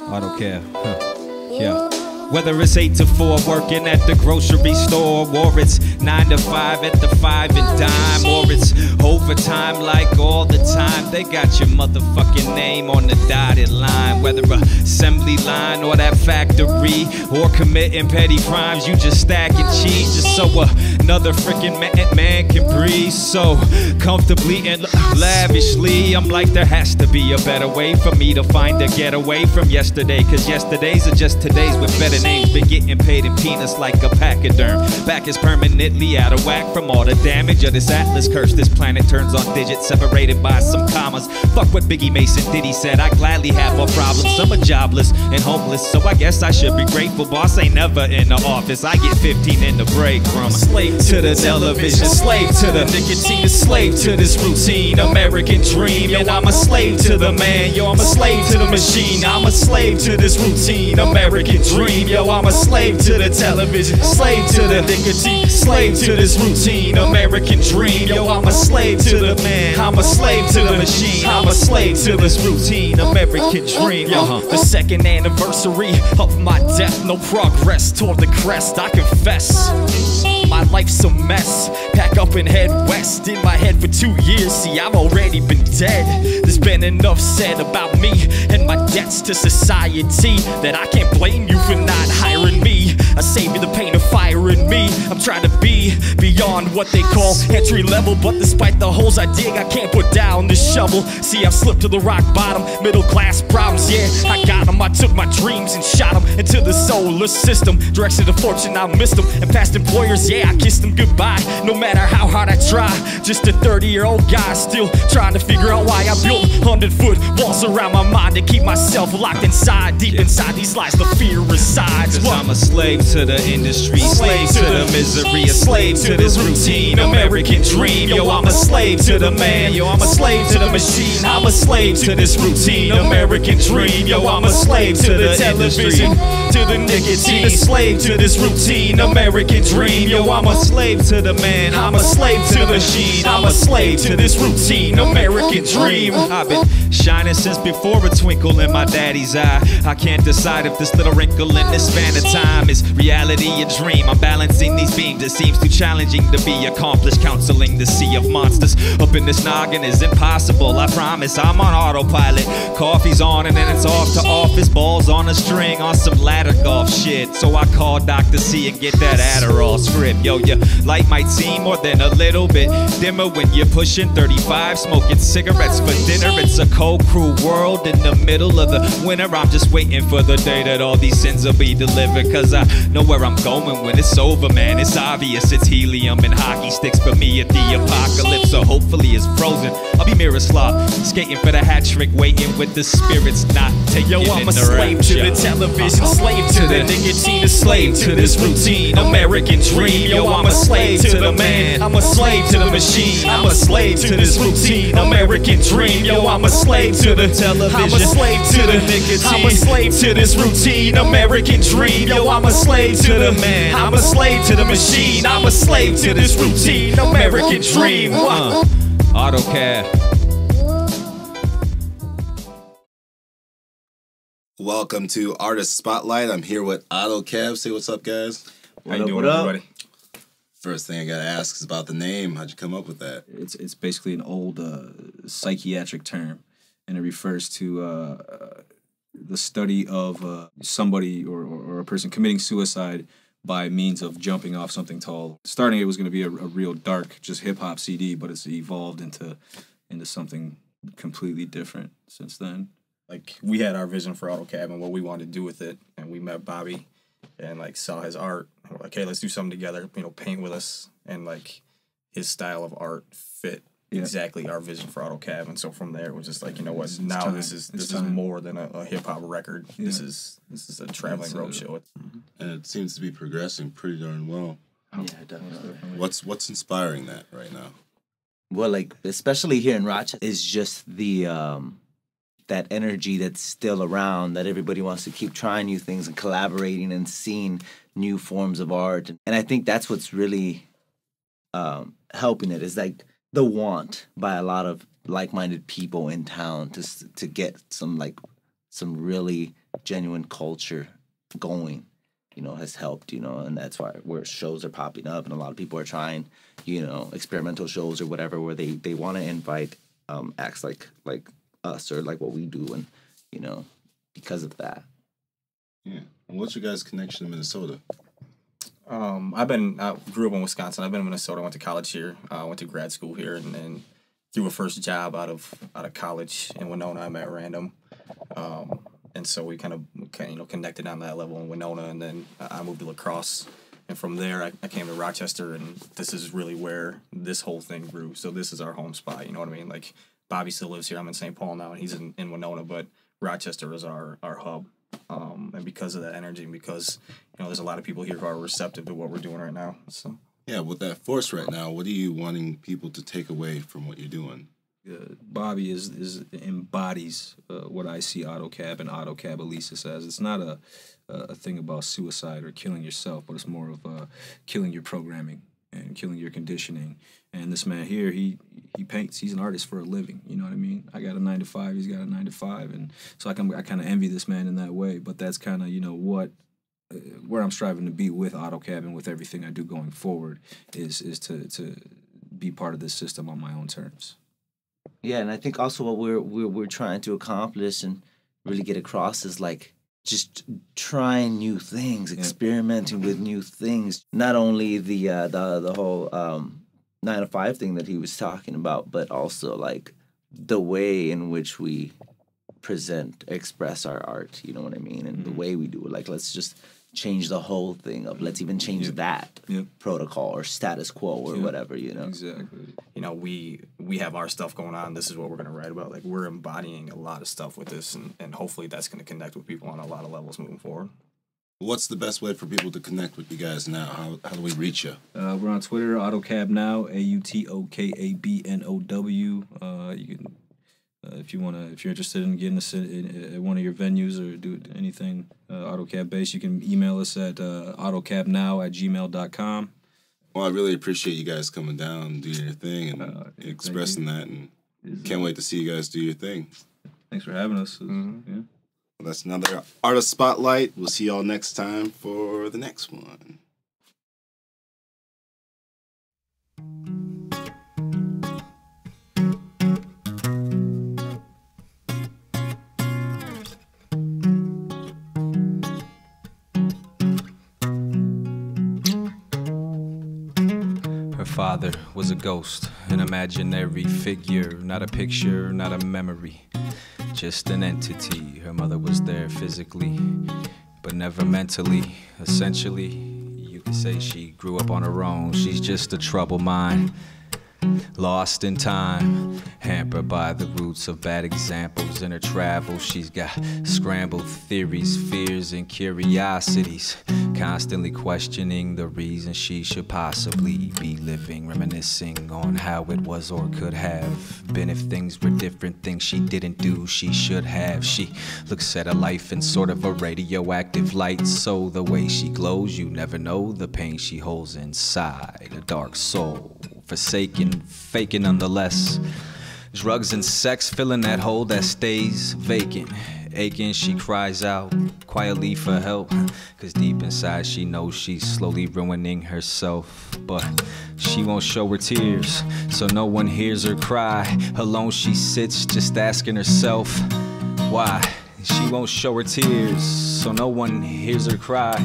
Autokab, yeah. Whether it's 8 to 4 working at the grocery store, or it's 9 to 5 at the 5 and dime, or it's overtime like all the time, they got your motherfucking name on the dotted line. Whether assembly line or that factory, or committing petty crimes, you just stacking cheese just so another freaking man can breathe so comfortably and lavishly. I'm like, there has to be a better way for me to find a getaway from yesterday, cause yesterdays are just today's with better names. Been getting paid in peanuts like a pachyderm. Back is permanently out of whack from all the damage of this atlas curse. This planet turns on digits separated by some commas. Fuck what Biggie Mason Diddy said, I gladly have more problems. Some are jobless and homeless, so I guess I should be grateful. Boss ain't never in the office, I get 15 in the break. From slave to the television, slave to the nicotine, slave to this routine, American dream. Yo, I'm a slave to the man, yo, I'm a slave to the machine. I'm a slave to this routine, American dream. Yo, I'm a slave to the television, slave to the nicotine, slave to this routine, American dream. Yo, I'm a slave to the man, I'm a slave to the machine, I'm a slave to this routine, American dream. Yo, the second anniversary of my death, no progress toward the crest, I confess. My life's a mess, pack up and head west. In my head for 2 years, see I've already been dead. There's been enough said about me and my debts to society that I can't blame you for not hiring me. I save you the pain of firing me. I'm trying to be beyond what they call entry level, but despite the holes I dig, I can't put down the shovel. See, I've slipped to the rock bottom, middle class problems, yeah, I got them. I took my dreams and shot them into the solar system. Direction of fortune, I missed them, and past employers, yeah, I kissed them goodbye. No matter how hard I try, just a 30-year-old guy still trying to figure out why I built 100-foot walls around my mind to keep myself locked inside. Deep inside these lies, the fear resides. Cause I'm a slave to the industry, slave to the misery, a slave to this routine, American dream. Yo, I'm a slave to the man, yo, I'm a slave to the machine, I'm a slave to this routine, American dream. Yo, I'm a slave to the television, to the nicotine, a slave to this routine, American dream. Yo, I'm a slave to the man, I'm a slave to the machine, I'm a slave to this routine, American dream. I've been shining since before a twinkle in my daddy's eye. I can't decide if this little wrinkle in this span of time is reality or dream. I'm balancing these beams, it seems too challenging to be accomplished. Counseling the sea of monsters up in this noggin is impossible. I promise I'm on autopilot. Coffee's on and then it's off to office. Balls on a string on some ladder golf shit. So I call Dr. C and get that Adderall script. Yo, your light might seem more than a little bit dimmer when you're pushing 35, smoking cigarettes for dinner. It's a cold, cruel world in the middle of the winter. I'm just waiting for the day that all these sins will be delivered, cause I know where I'm going when it's over, man. It's obvious, it's helium and hockey sticks for me at the apocalypse, so hopefully it's frozen. I'll be Miroslav, skating for the hat trick, waiting with the spirits not taking. Yo, I'm a slave to the television, slave to the nicotine, a slave to this routine, American dream. Yo, I'm a slave to the man, I'm a slave to the machine, I'm a slave to this routine, American dream. Yo, I'm a slave to the television, I'm a slave to the nicotine, I'm a slave to this routine, American dream. Yo, I'm a slave to the man, I'm a slave to the machine, I'm a slave to this routine, American dream. Autokab. Welcome to Artist Spotlight. I'm here with Autokab. Say what's up, guys. How you doing, everybody? First thing I gotta ask is about the name. How'd you come up with that? It's basically an old psychiatric term, and it refers to the study of somebody or a person committing suicide by means of jumping off something tall. Starting, it was going to be a real dark, just hip hop CD, but it's evolved into something completely different since then. Like, we had our vision for Autokab and what we wanted to do with it, and we met Bobby and like saw his art, and we're like, hey, let's do something together, paint with us, and like his style of art fit exactly our vision for Autokab. And so from there it was just like, you know what, now this is more than a hip-hop record. This is a traveling road show. And it seems to be progressing pretty darn well. Yeah, definitely. What's inspiring that right now? Well, like, especially here in Rochester, is just the that energy that's still around, that everybody wants to keep trying new things and collaborating and seeing new forms of art. And I think that's what's really helping it, is like the want by a lot of like-minded people in town to get some really genuine culture going, has helped, and that's why where shows are popping up and a lot of people are trying, experimental shows or whatever, where they want to invite acts like us or like what we do, and because of that. Yeah. And what's your guys' connection to Minnesota? I grew up in Wisconsin. I've been in Minnesota. I went to college here. I went to grad school here, and then through a first job out of college in Winona, I met Random. And so we kind of connected on that level in Winona, and then I moved to La Crosse, and from there I came to Rochester, and this is really where this whole thing grew. So this is our home spot, you know what I mean? Like, Bobby still lives here. I'm in St. Paul now, and he's in Winona, but Rochester is our hub. And because of that energy, and because there's a lot of people here who are receptive to what we're doing right now. So yeah, with that force right now, what are you wanting people to take away from what you're doing? Bobby embodies what I see Autokab and Autokab Elisa says. It's not a thing about suicide or killing yourself, but it's more of killing your programming and killing your conditioning. And this man here, he paints. He's an artist for a living. You know what I mean? I got a 9-to-5. He's got a 9-to-5, and so I kind of envy this man in that way. But that's kind of where I'm striving to be with Autokab and with everything I do going forward is to be part of this system on my own terms. Yeah, and I think also what we're trying to accomplish and really get across is like just trying new things, experimenting with new things. Not only the whole 9-to-5 thing that he was talking about, but also like the way in which we express our art. You know what I mean? And the way we do it. Like, let's just change the whole thing up. Let's even change that protocol or status quo or whatever, Exactly. We have our stuff going on. This is what we're going to write about. Like, we're embodying a lot of stuff with this, and hopefully that's going to connect with people on a lot of levels moving forward. What's the best way for people to connect with you guys now? How do we reach you? We're on Twitter, autokabnow, AUTOKABNOW. You can, if you're interested in getting us at one of your venues or do anything Autokab based, you can email us at autokabnow@gmail.com. Well, I really appreciate you guys coming down, doing your thing, and expressing that, and can't wait to see you guys do your thing. Thanks for having us. Well, that's another Artist Spotlight. We'll see y'all next time for the next one. Father was a ghost, an imaginary figure, not a picture, not a memory, just an entity. Her mother was there physically, but never mentally. Essentially, you could say she grew up on her own. She's just a troubled mind, lost in time, hampered by the roots of bad examples in her travels. She's got scrambled theories, fears, and curiosities, constantly questioning the reason she should possibly be living, reminiscing on how it was or could have been if things were different, things she didn't do she should have. She looks at her life in sort of a radioactive light, so the way she glows, you never know the pain she holds inside, a dark soul, forsaken, faking nonetheless. Drugs and sex filling that hole that stays vacant. Aching, she cries out quietly for help, cause deep inside she knows she's slowly ruining herself. But she won't show her tears, so no one hears her cry. Alone she sits, just asking herself why. She won't show her tears, so no one hears her cry.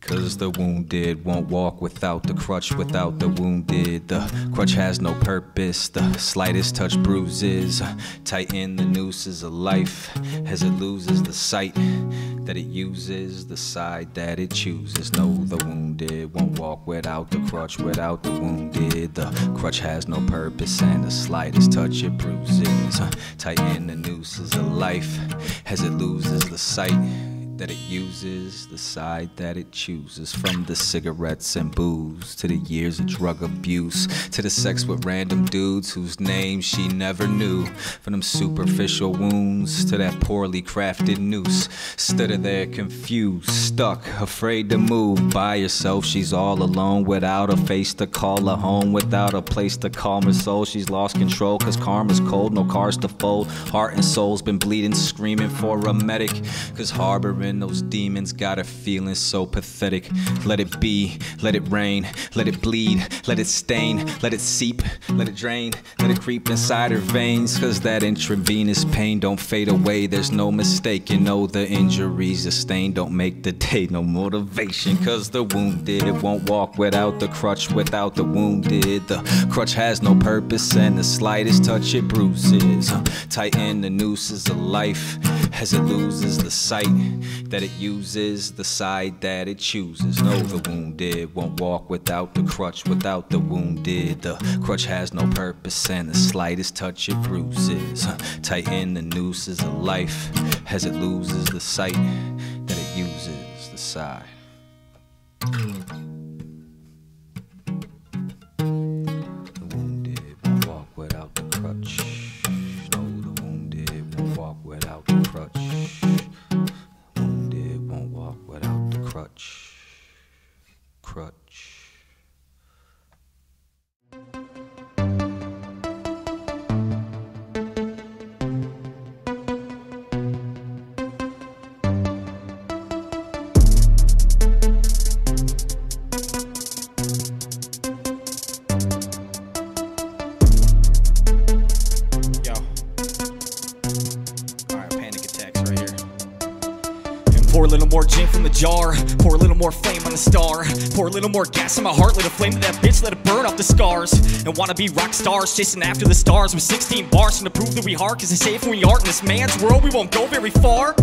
Cause the wounded won't walk without the crutch, without the wounded. The crutch has no purpose, the slightest touch bruises. Tighten the nooses of life as it loses the sight that it uses, the side that it chooses. No, the wounded won't walk without the crutch, without the wounded. The crutch has no purpose and the slightest touch it bruises. Tighten the nooses of life as it loses the sight that it uses, the side that it chooses. From the cigarettes and booze, to the years of drug abuse, to the sex with random dudes whose names she never knew. From them superficial wounds, to that poorly crafted noose. Stood her there confused, stuck, afraid to move. By herself, she's all alone, without a face to call her home, without a place to calm her soul. She's lost control, cause karma's cold, no cars to fold. Heart and soul's been bleeding, screaming for a medic, cause harboring those demons got her feeling so pathetic. Let it be, let it rain, let it bleed, let it stain, let it seep, let it drain, let it creep inside her veins, cause that intravenous pain don't fade away. There's no mistake, you know the injuries sustained don't make the day no motivation, cause the wounded won't walk without the crutch, without the wounded. The crutch has no purpose, and the slightest touch it bruises. Tighten the nooses of life as it loses the sight that it uses, the side that it chooses. No, the wounded won't walk without the crutch, without the wounded. The crutch has no purpose, and the slightest touch it bruises. Tighten the nooses of life as it loses the sight that it uses, the side. The wounded won't walk without the crutch. No, the wounded won't walk without the crutch. Wounded won't walk without the crutch. Crutch. Pour a little more gin from the jar, pour a little more flame on the star, pour a little more gas in my heart, lit a flame to that bitch, let it burn off the scars. And wanna be rock stars, chasing after the stars with 16 bars, trying to prove that we hard, cause they say if we aren't in this man's world, we won't go very far.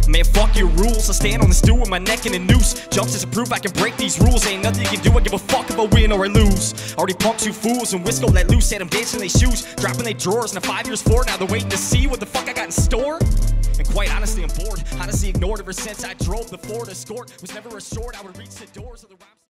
Man, fuck your rules, I stand on the stool with my neck in a noose. Jumps to prove I can break these rules, ain't nothing you can do, I give a fuck if I win or I lose. Already punked 2 fools and Wisco let loose, had them dancing in their shoes, dropping their drawers, and 5 years forward, now they're waiting to see what the fuck I got in store. And quite honestly, I'm bored, honestly ignored ever since I drove the Ford Escort. Was never assured I would reach the doors of the rhymes.